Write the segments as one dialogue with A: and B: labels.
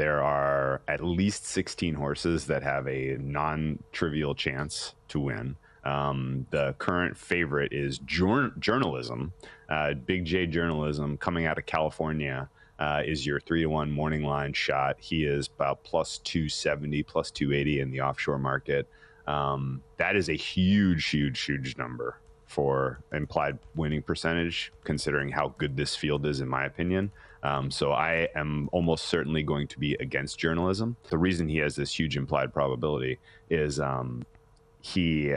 A: there are at least 16 horses that have a non-trivial chance to win. The current favorite is Journalism. Big J Journalism, coming out of California, is your 3-to-1 morning line shot. He is about plus 270, plus 280 in the offshore market. That is a huge number for implied winning percentage, considering how good this field is, in my opinion. So I am almost certainly going to be against Journalism. The reason he has this huge implied probability is he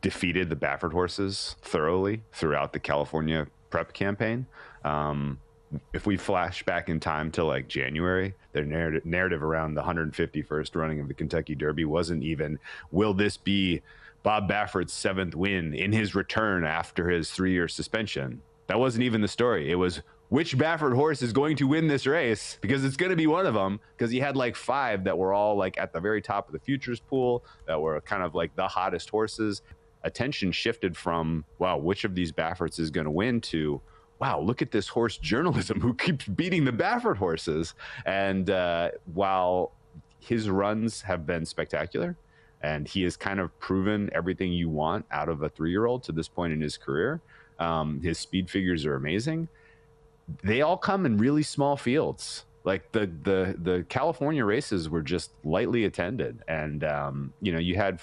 A: defeated the Baffert horses thoroughly throughout the California prep campaign. If we flash back in time to like January, their narrative around the 151st running of the Kentucky Derby wasn't even, will this be Bob Baffert's 7th win in his return after his 3-year suspension? That wasn't even the story. It was, which Baffert horse is going to win this race? Because it's going to be one of them, because he had like 5 that were all like at the very top of the futures pool, that were kind of like the hottest horses. Attention shifted from, wow, which of these Bafferts is going to win, to, wow, look at this horse Journalism who keeps beating the Baffert horses. And while his runs have been spectacular, and he has kind of proven everything you want out of a 3-year-old to this point in his career, his speed figures are amazing. They all come in really small fields. Like the California races were just lightly attended. And, you had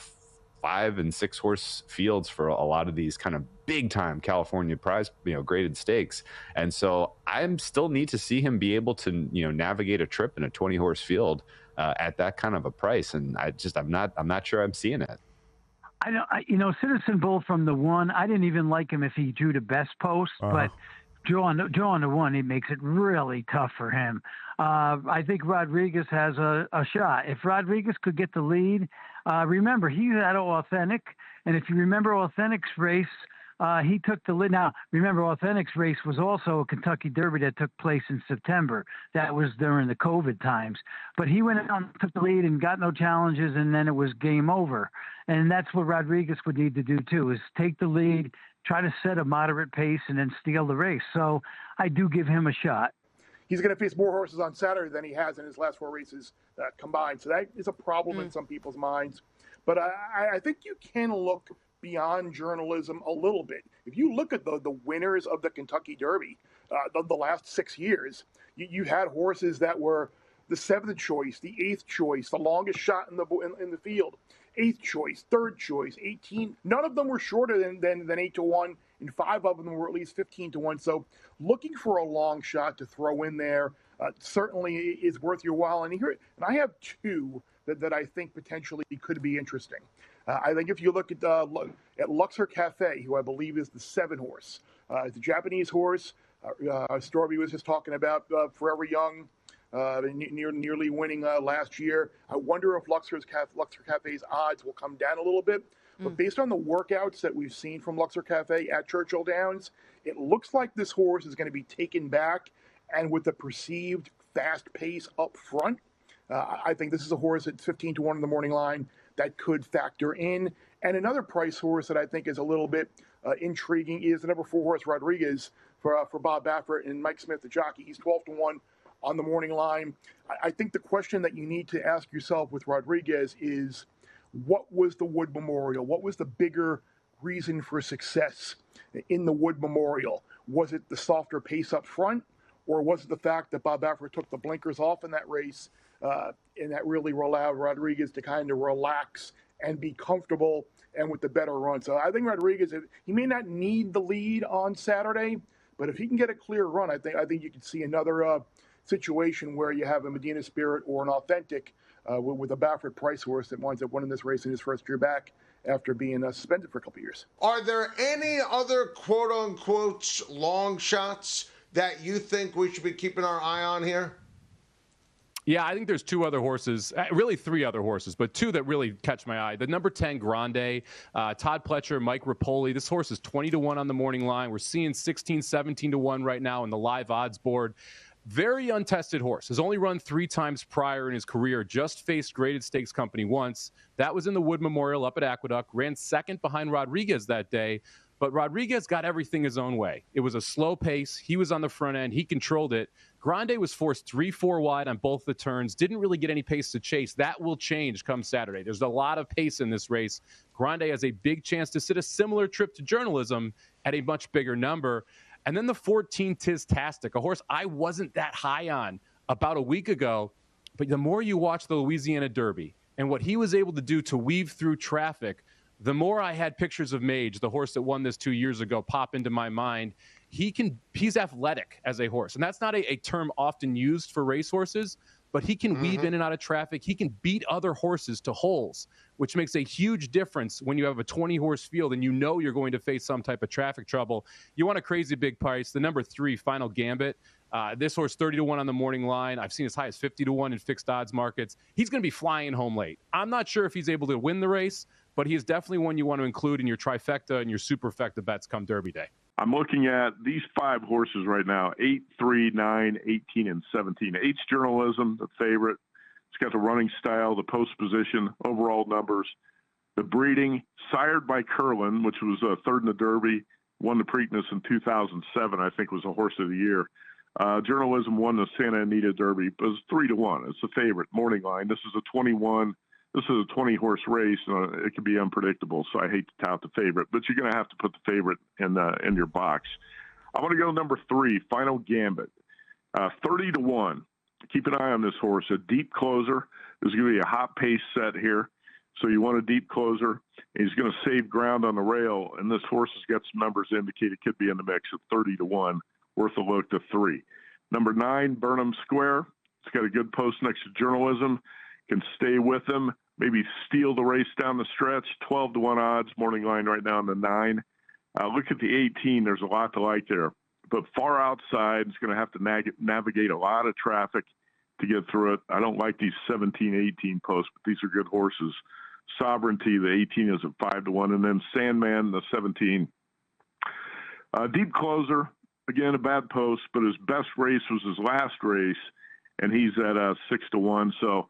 A: 5 and 6 horse fields for a lot of these kind of big time California prize, graded stakes. And so I still need to see him be able to, navigate a trip in a 20 horse field at that kind of a price. And I'm not sure I'm seeing it.
B: Citizen Bull from the 1, I didn't even like him if he drew the best post, but drawing the 1, it makes it really tough for him. I think Rodriguez has a shot. If Rodriguez could get the lead, remember, he's at Authentic, and if you remember Authentic's race, he took the lead. Now, remember, Authentic's race was also a Kentucky Derby that took place in September. That was during the COVID times. But he went out and took the lead and got no challenges, and then it was game over. And that's what Rodriguez would need to do, too, is take the lead, try to set a moderate pace, and then steal the race. So I do give him a shot.
C: He's going to face more horses on Saturday than he has in his last 4 races combined. So that is a problem in some people's minds. But I think you can look beyond Journalism a little bit. If you look at the winners of the Kentucky Derby, the last 6 years, you had horses that were the 7th choice, the 8th choice, the longest shot in the field, 8th choice, 3rd choice, 18. None of them were shorter than 8-to-1, and 5 of them were at least 15-to-1. So looking for a long shot to throw in there certainly is worth your while. And I have 2 that I think potentially could be interesting. I think if you look at Luxor Cafe, who I believe is the 7 horse, it's a Japanese horse. Storby was just talking about Forever Young, nearly winning last year. I wonder if Luxor Cafe's odds will come down a little bit. But based on the workouts that we've seen from Luxor Cafe at Churchill Downs, it looks like this horse is going to be taken back, and with the perceived fast pace up front, I think this is a horse at 15-to-1 in the morning line that could factor in. And another price horse that I think is a little bit intriguing is the number 4 horse Rodriguez for Bob Baffert and Mike Smith, the jockey. He's 12-to-1 on the morning line. I think the question that you need to ask yourself with Rodriguez is, what was the Wood Memorial? What was the bigger reason for success in the Wood Memorial? Was it the softer pace up front, or was it the fact that Bob Baffert took the blinkers off in that race, and that really allowed Rodriguez to kind of relax and be comfortable and with the better run? So I think Rodriguez, he may not need the lead on Saturday, but if he can get a clear run, I think you could see another situation where you have a Medina Spirit or an Authentic with a Baffert price horse that winds up winning this race in his first year back after being suspended for a couple of years.
D: Are there any other quote-unquote long shots that you think we should be keeping our eye on here?
E: Yeah, I think there's 2 other horses, really 3 other horses, but 2 that really catch my eye. The number 10 Grande, Todd Pletcher, Mike Rapoli. This horse is 20-to-1 on the morning line. We're seeing 16, 17-to-1 right now in the live odds board. Very untested horse. Has only run 3 times prior in his career. Just faced Graded Stakes Company once. That was in the Wood Memorial up at Aqueduct. Ran 2nd behind Rodriguez that day. But Rodriguez got everything his own way. It was a slow pace. He was on the front end. He controlled it. Grande was forced 3-4 wide on both the turns. Didn't really get any pace to chase. That will change come Saturday. There's a lot of pace in this race. Grande has a big chance to sit a similar trip to journalism at a much bigger number. And then the 14 Tistastic, a horse I wasn't that high on about a week ago. But the more you watch the Louisiana Derby and what he was able to do to weave through traffic, the more I had pictures of Mage, the horse that won this 2 years ago, pop into my mind. He's athletic as a horse. And that's not a term often used for racehorses, but he can weave in and out of traffic. He can beat other horses to holes, which makes a huge difference when you have a 20-horse field and you know you're going to face some type of traffic trouble. You want a crazy big price. The number 3, Final Gambit. This horse 30-1 on the morning line. I've seen as high as 50-1 in fixed odds markets. He's going to be flying home late. I'm not sure if he's able to win the race, but he is definitely one you want to include in your trifecta and your superfecta bets come Derby Day.
F: I'm looking at these 5 horses right now, 8, 3, 9, 18, and 17. 8's Journalism, the favorite. It's got the running style, the post position, overall numbers. The breeding, sired by Curlin, which was third in the Derby, won the Preakness in 2007, I think was a horse of the year. Journalism won the Santa Anita Derby, but it's 3-1. It's the favorite, morning line. This is a 20-horse race. It can be unpredictable, so I hate to tout the favorite, but you're going to have to put the favorite in your box. I want to go number 3, Final Gambit, 30-1. Keep an eye on this horse. A deep closer. There's going to be a hot pace set here, so you want a deep closer. He's going to save ground on the rail, and this horse has got some numbers to indicate it could be in the mix at 30-1. Worth a look to 3. Number 9, Burnham Square. It's got a good post next to Journalism. Can stay with him. Maybe steal the race down the stretch. 12-1 odds. Morning line right now on the 9. Look at the 18. There's a lot to like there. But far outside, it's going to have to navigate a lot of traffic to get through it. I don't like these 17, 18 posts, but these are good horses. Sovereignty, the 18 is at 5-1. And then Sandman, the 17. Deep closer. Again, a bad post, but his best race was his last race, and he's at 6-1. So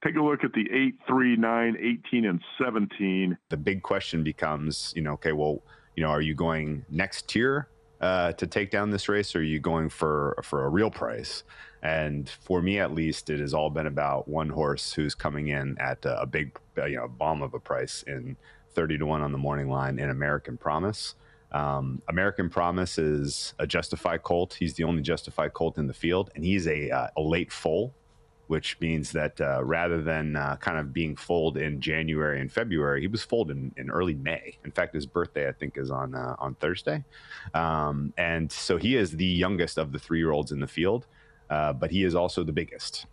F: take a look at the 8, 3, 9, 18, and 17.
A: The big question becomes, are you going next tier to take down this race, or are you going for a real price? And for me, at least, it has all been about one horse who's coming in at a big, bomb of a price in 30-1 on the morning line in American Promise. American Promise is a justified colt. He's the only justified colt in the field, and he's a late foal, which means that rather than kind of being foaled in January and February, he was foaled in early May. In fact, his birthday, I think, is on Thursday. And so he is the youngest of the 3-year-olds in the field, but he is also the biggest.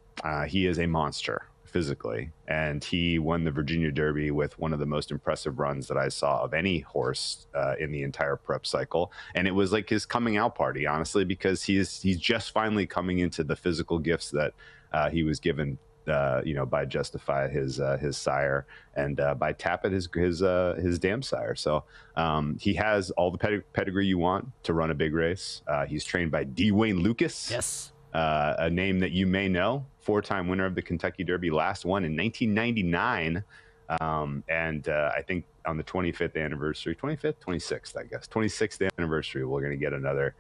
A: He is a monster physically, and he won the Virginia Derby with one of the most impressive runs that I saw of any horse in the entire prep cycle. And it was like his coming out party, honestly, because he's just finally coming into the physical gifts that he was given by Justify, his sire, and by Tappet, his dam sire. So he has all the pedigree you want to run a big race. He's trained by D. Wayne Lucas.
G: Yes.
A: A name that you may know, 4-time winner of the Kentucky Derby, last one in 1999. And I think on the 26th, I guess, 26th anniversary, we're going to get another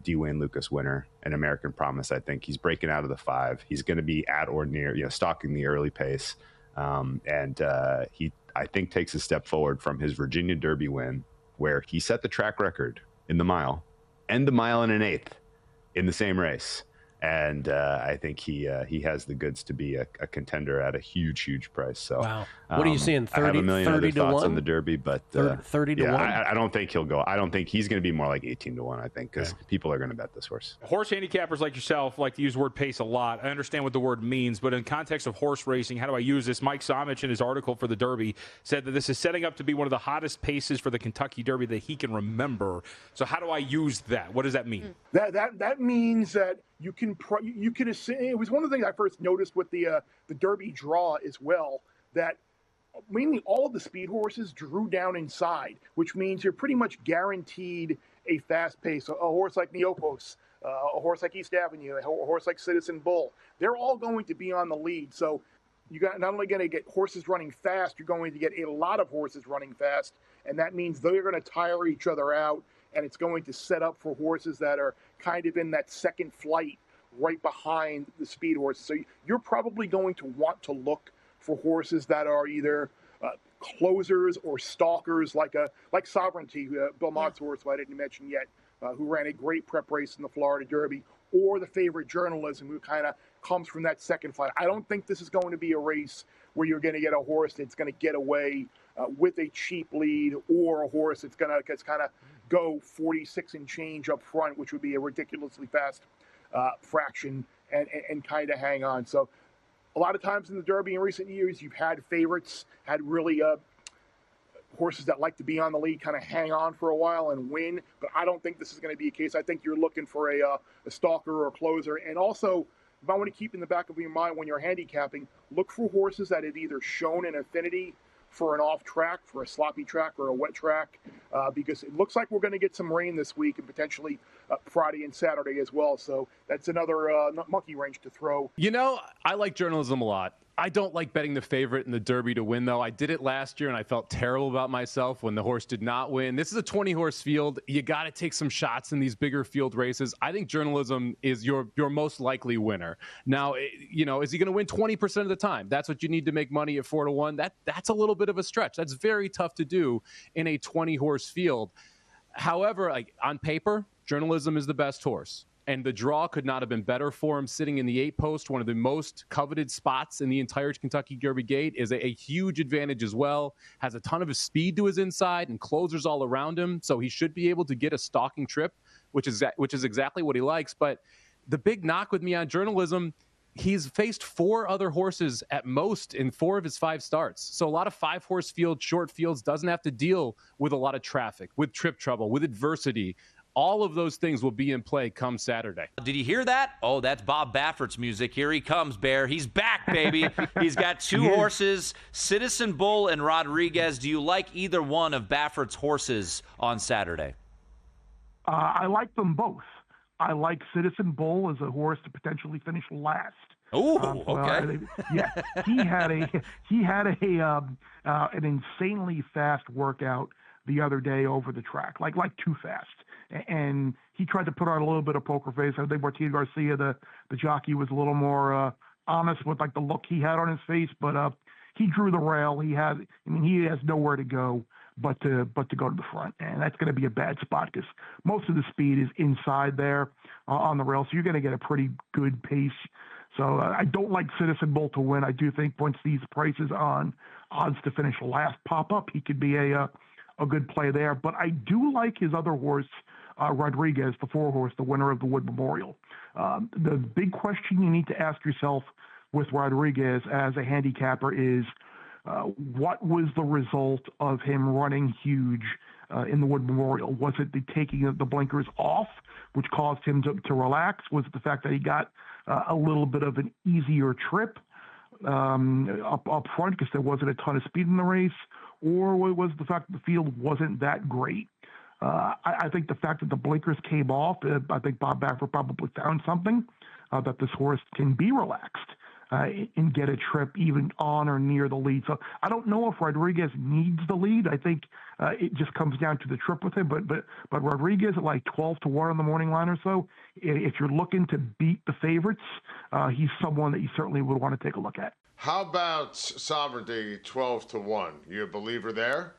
A: D. Wayne Lucas winner, an American Promise. I think he's breaking out of the 5. He's going to be at or near, stalking the early pace. And he, I think, takes a step forward from his Virginia Derby win, where he set the track record in the mile and the mile and an eighth in the same race. And I think he has the goods to be a contender at a huge price. So,
G: wow. What are you seeing? 30,
A: I have a million other thoughts
G: 1?
A: on the Derby, but
G: 30 to 1.
A: I don't think he'll go. I don't think he's going to be more like 18-1. I think because people are going to bet this horse.
H: Horse handicappers like yourself like to use the word pace a lot. I understand what the word means, but in context of horse racing, how do I use this? Mike Somich, in his article for the Derby, said that this is setting up to be one of the hottest paces for the Kentucky Derby that he can remember. So how do I use that? What does that mean?
C: That means that you can assume. It was one of the things I first noticed with the Derby draw as well, that mainly all of the speed horses drew down inside, which means you're pretty much guaranteed a fast pace. A horse like Neopos, a horse like East Avenue, a horse like Citizen Bull, they're all going to be on the lead. So you got not only going to get horses running fast, you're going to get a lot of horses running fast, and that means they're going to tire each other out, and it's going to set up for horses that are kind of in that second flight right behind the speed horses. So you're probably going to want to look for horses that are either closers or stalkers, like Sovereignty, Bill Mott's horse, who I didn't mention yet, who ran a great prep race in the Florida Derby, or the favorite Journalism, who kind of comes from that second flight. I don't think this is going to be a race where you're going to get a horse that's going to get away with a cheap lead, or a horse that's going to kind of go 46 and change up front, which would be a ridiculously fast fraction, and kind of hang on. So a lot of times in the Derby in recent years, you've had favorites, had really horses that like to be on the lead, kind of hang on for a while and win. But I don't think this is going to be a case. I think you're looking for a stalker or a closer. And also, if I want to keep in the back of your mind when you're handicapping, look for horses that have either shown an affinity for an off track, for a sloppy track or a wet track, because it looks like we're going to get some rain this week, and potentially Friday and Saturday as well. So that's another monkey wrench to throw.
E: You know, I like Journalism a lot. I don't like betting the favorite in the Derby to win, though. I did it last year, and I felt terrible about myself when the horse did not win. This is a 20-horse field. You got to take some shots in these bigger field races. I think Journalism is your most likely winner. Now, you know, is he going to win 20% of the time? That's what you need to make money at 4-1. That's a little bit of a stretch. That's very tough to do in a 20-horse field. However, like on paper, Journalism is the best horse. And the draw could not have been better for him. Sitting in the 8 post, one of the most coveted spots in the entire Kentucky Derby gate, is a huge advantage as well. Has a ton of his speed to his inside and closers all around him, so he should be able to get a stalking trip, which is exactly what he likes. But the big knock with me on Journalism, he's faced 4 other horses at most in 4 of his 5 starts. So a lot of 5-horse field, short fields, doesn't have to deal with a lot of traffic, with trip trouble, with adversity. All of those things will be in play come Saturday.
I: Did you hear that? Oh, that's Bob Baffert's music. Here he comes, Bear. He's back, baby. He's got 2 horses, Citizen Bull and Rodriguez. Do you like either one of Baffert's horses on Saturday?
J: I like them both. I like Citizen Bull as a horse to potentially finish last.
I: Oh, okay.
J: Yeah, he had an insanely fast workout the other day over the track, like too fast. And he tried to put on a little bit of poker face. I think Martin Garcia, the jockey, was a little more honest with like the look he had on his face. But he drew the rail. He has nowhere to go but to go to the front, and that's going to be a bad spot because most of the speed is inside there on the rail. So you're going to get a pretty good pace. So I don't like Citizen Bull to win. I do think once these prices on odds to finish last pop up, he could be a good play there. But I do like his other horse, Rodriguez, the 4-horse, the winner of the Wood Memorial. The big question you need to ask yourself with Rodriguez as a handicapper is what was the result of him running huge in the Wood Memorial? Was it the taking of the blinkers off, which caused him to relax? Was it the fact that he got a little bit of an easier trip up front because there wasn't a ton of speed in the race? Or was the fact that the field wasn't that great? I think the fact that the blinkers came off, I think Bob Baffert probably found something that this horse can be relaxed and get a trip even on or near the lead. So I don't know if Rodriguez needs the lead. I think it just comes down to the trip with him. But Rodriguez at like 12-1 on the morning line or so, if you're looking to beat the favorites, he's someone that you certainly would want to take a look at.
D: How about Sovereignty 12-1? You a believer there?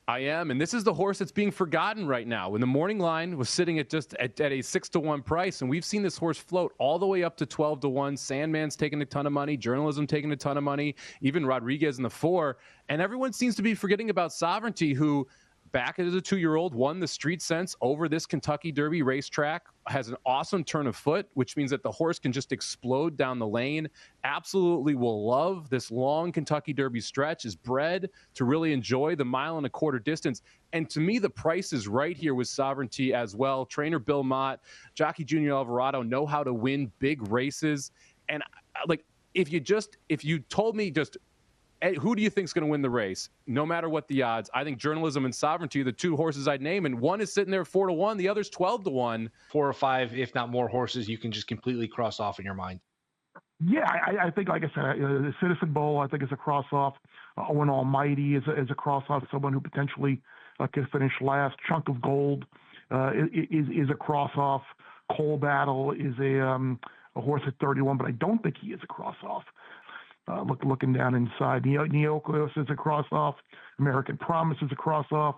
E: I am, and this is the horse that's being forgotten right now. When the morning line was sitting at a 6-1 price, and we've seen this horse float all the way up to 12-1. Sandman's taking a ton of money, Journalism taking a ton of money, even Rodriguez in the 4, and everyone seems to be forgetting about Sovereignty, who back as a 2-year-old won the Street Sense over this Kentucky Derby racetrack, has an awesome turn of foot, which means that the horse can just explode down the lane. Absolutely will love this long Kentucky Derby stretch, is bred to really enjoy the 1.25-mile distance. And to me, the price is right here with Sovereignty as well. Trainer Bill Mott, jockey Junior Alvarado know how to win big races. And like, if you told me just, who do you think is going to win the race? No matter what the odds, I think Journalism and Sovereignty are the 2 horses I'd name, and one is sitting there 4-1, the other's 12-1.
G: 4 or 5, if not more horses, you can just completely cross off in your mind.
J: Yeah, I think, like I said, the Citizen Bowl, I think, is a cross-off. Owen Almighty is a cross-off, someone who potentially could finish last. Chunk of Gold is a cross-off. Coal Battle is a horse at 31, but I don't think he is a cross-off. Looking down inside, Neocleos is a cross-off. American Promise is a cross-off.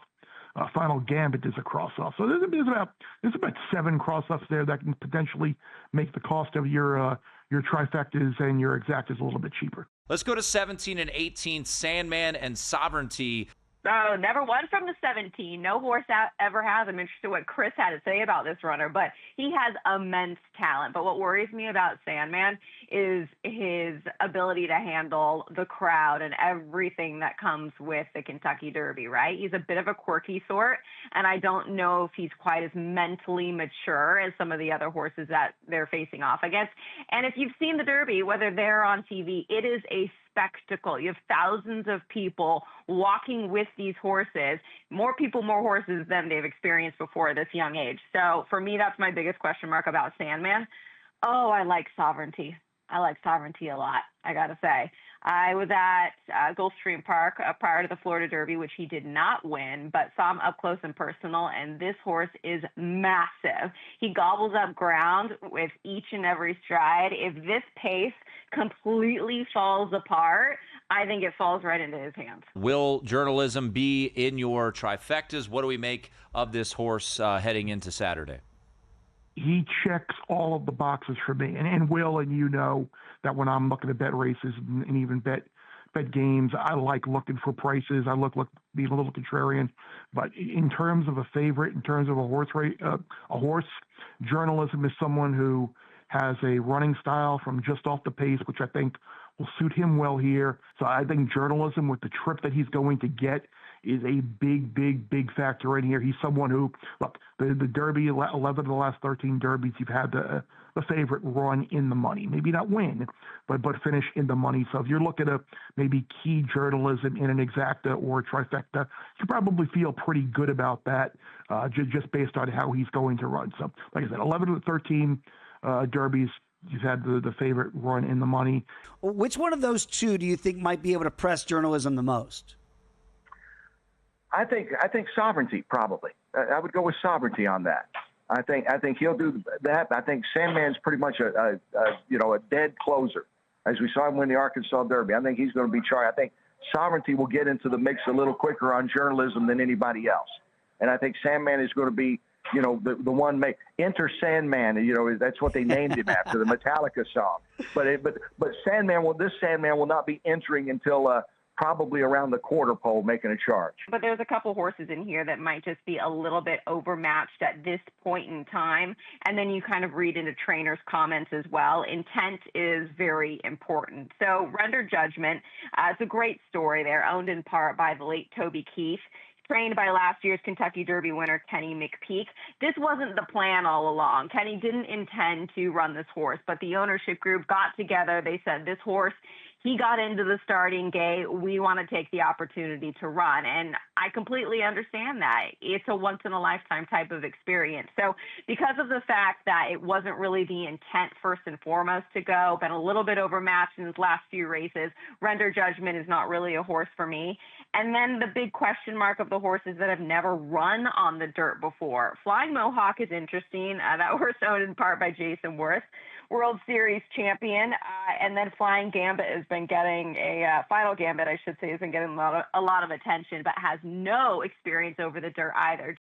J: Final Gambit is a cross-off. So there's about 7 cross-offs there that can potentially make the cost of your trifectas and your exactas a little bit cheaper.
I: Let's go to 17 and 18, Sandman and Sovereignty.
K: Oh, never won from the 17. No horse ever has. I'm interested in what Chris had to say about this runner, but he has immense talent. But what worries me about Sandman is his ability to handle the crowd and everything that comes with the Kentucky Derby, right? He's a bit of a quirky sort, and I don't know if he's quite as mentally mature as some of the other horses that they're facing off against. And if you've seen the Derby, whether they're on TV, it is a spectacle. You have thousands of people walking with these horses, more people, more horses than they've experienced before at this young age. So for me, that's my biggest question mark about Sandman. Oh, I like Sovereignty. I like Sovereignty a lot, I got to say. I was at Gulfstream Park prior to the Florida Derby, which he did not win, but saw him up close and personal, and this horse is massive. He gobbles up ground with each and every stride. If this pace completely falls apart, I think it falls right into his hands.
I: Will journalism be in your trifectas? What do we make of this horse heading into Saturday?
J: He checks all of the boxes for me. And Will, and you know that when I'm looking to bet races and even bet games, I like looking for prices. I look being a little contrarian. But in terms of a favorite, in terms of a horse, journalism is someone who has a running style from just off the pace, which I think will suit him well here. So I think journalism, with the trip that he's going to get, is a big factor in here. He's someone who, look, the Derby, 11 of the last 13 Derbies, you've had the favorite run in the money. Maybe not win, but finish in the money. So if you're looking at maybe key journalism in an exacta or a trifecta, you probably feel pretty good about that just based on how he's going to run. So like I said, 11 of the 13 Derbies, you've had the favorite run in the money.
L: Which one of those two do you think might be able to press journalism the most?
M: I think Sovereignty, probably. I would go with Sovereignty on that. I think he'll do that. I think Sandman's pretty much a dead closer, as we saw him win the Arkansas Derby. I think he's going to be charged. I think Sovereignty will get into the mix a little quicker on journalism than anybody else. And I think Sandman is going to be, the one enter Sandman. That's what they named him after, the Metallica song. But this Sandman will not be entering until probably around the quarter pole making a charge.
K: But there's a couple horses in here that might just be a little bit overmatched at this point in time. And then you kind of read into trainers' comments as well. Intent is very important. So Render Judgment, it's a great story there, owned in part by the late Toby Keith, trained by last year's Kentucky Derby winner, Kenny McPeak. This wasn't the plan all along. Kenny didn't intend to run this horse, but the ownership group got together. They said, this horse, he got into the starting gate. We want to take the opportunity to run. And I completely understand that. It's a once-in-a-lifetime type of experience. So because of the fact that it wasn't really the intent first and foremost to go, been a little bit overmatched in his last few races, Render Judgment is not really a horse for me. And then the big question mark of the horses that have never run on the dirt before. Flying Mohawk is interesting. That horse owned in part by Jason Worth, World Series champion, and then Flying Gambit has been getting Final Gambit, I should say, has been getting a lot of attention, but has no experience over the dirt either.